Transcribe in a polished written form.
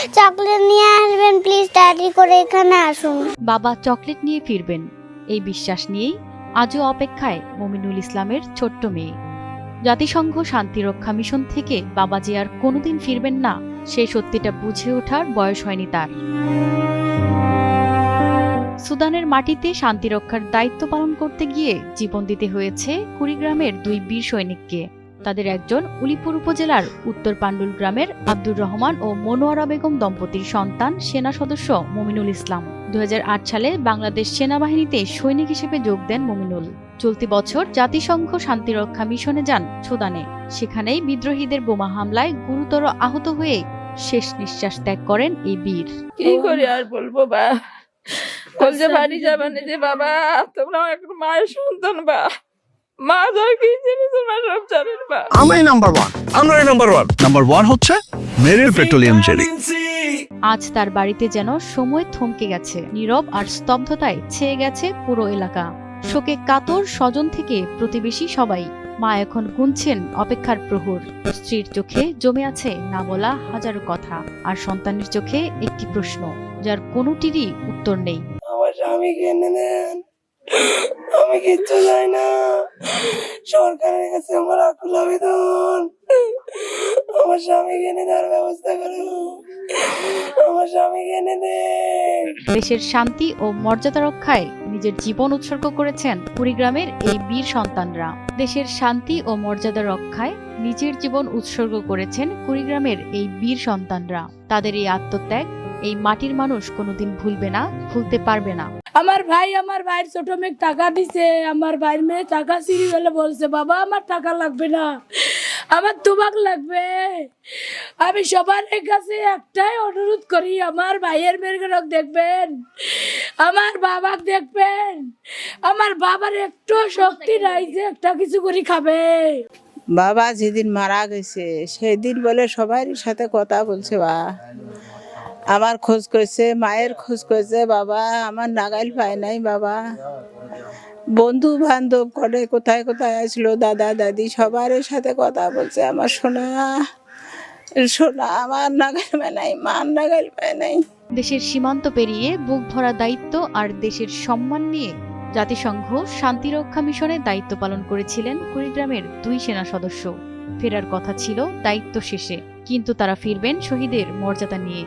Chocolate নিয়ে আসবেন please, তাড়াতাড়ি করে এখানে আসুন। বাবা চকলেট নিয়ে ফিরবেন এই বিশ্বাস নিয়েই আজও অপেক্ষায় মমিনুল ইসলামের ছোট্ট মেয়ে। জাতিসংঘ শান্তিরক্ষা মিশন থেকে বাবা যে আর কোনোদিন ফিরবেন না, সেই সত্যিটা বুঝে ওঠার বয়স হয়নি তার। সুদানের মাটিতে শান্তিরক্ষার দায়িত্ব পালন করতে গিয়ে জীবন দিতে হয়েছে কুড়িগ্রামের দুই বীর সৈনিককে। তাদের একজন উলিপুর উপজেলার উত্তর পাণ্ডুল গ্রামের আব্দুর রহমান ও মনোয়ারা বেগম দম্পতির সন্তান সেনা সদস্য মমিনুল ইসলাম। 2008 সালে বাংলাদেশ সেনাবাহিনীতে সৈনিক হিসেবে যোগ দেন মমিনুল। চলতি বছর জাতিসংঘ শান্তিরক্ষা মিশনে যান সুদানে। সেখানেই বিদ্রোহীদের বোমা হামলায় গুরুতর আহত হয়ে শেষ নিঃশ্বাস ত্যাগ করেন এই বীর। কি করে আর বলবো বা, কলজা বাড়ি যাবানে যে বাবা তোমরা একটা মায়ের সন্তান বা, মা ধর কি জিনিস তোমরা সব জানেন বা। আমরাই নাম্বার ওয়ান। নাম্বার ওয়ান হচ্ছে মেরিল পেট্রোলিয়াম জেলি। আজ তার বাড়িতে যেন সময় থমকে গেছে, নীরব আর স্তব্ধতায় ছেয়ে গেছে পুরো এলাকা। শোকে কাতর স্বজন থেকে প্রতিবেশী সবাই। মা এখন গুনছেন অপেক্ষার প্রহর। স্ত্রীর চোখে জমে আছে না বলা হাজারো কথা, আর সন্তানের চোখে একটি প্রশ্ন যার কোনোটিরই উত্তর নেই। আমার স্বামীকে এনে দেন, আমি কিচ্ছু চাই না। সরকারের কাছে আমার আকুল আবেদন, আমার স্বামীকে এনে দেওয়ার ব্যবস্থা করো, আমার স্বামীকে এনে দে। দেশের শান্তি ও মর্যাদা রক্ষায় নিজের জীবন উৎসর্গ করেছেন কুড়িগ্রামের এই বীর সন্তানরা। দেশের শান্তি ও মর্যাদা রক্ষায় নিজের জীবন উৎসর্গ করেছেন কুড়িগ্রামের এই বীর সন্তানরা। তাদের এই আত্মত্যাগ এই মাটির মানুষ কোনোদিন ভুলবে না, ভুলতে পারবে না। আমার ভাইয়ের ছোট মেয়ে টাকা দিছে, আমার ভাইয়ের মেয়ে টাকা চুরি বলে বলছে বাবা আমার টাকা লাগবে না, আমার তোমাক লাগবে। আমি সবার কাছে একটাই অনুরোধ করি, আমার ভাইয়ের মেয়ের দেখবেন, আমার বাবাক দেখবেন। আমার বাবার একটু শক্তি নাই যে একটা কিছু করে খাবে। বাবা যেদিন মারা গেছে সেদিন বলে সবার সাথে কথা বলছে, বা আমার খোঁজ করছে, মায়ের খোঁজ করছে, বাবা আমার নাগাল পায় নাই। বাবা বন্ধু বান্ধব করে কোথায় কোথায় আসলো, দাদা দাদি সবার সাথে কথা বলছে। আমার সোনা সোনা আমার নাগাল পায় নাই, মার নাগাল পায় নাই। দেশের সীমান্ত পেরিয়ে বুক ভরা দায়িত্ব আর দেশের সম্মান নিয়ে জাতিসংঘ শান্তিরক্ষা মিশনে দায়িত্ব পালন করেছিলেন কুড়িগ্রামের দুই সেনা সদস্য। ফেরার কথা ছিল দায়িত্ব শেষে, কিন্তু তারা ফিরবেন শহীদের মর্যাদা নিয়ে।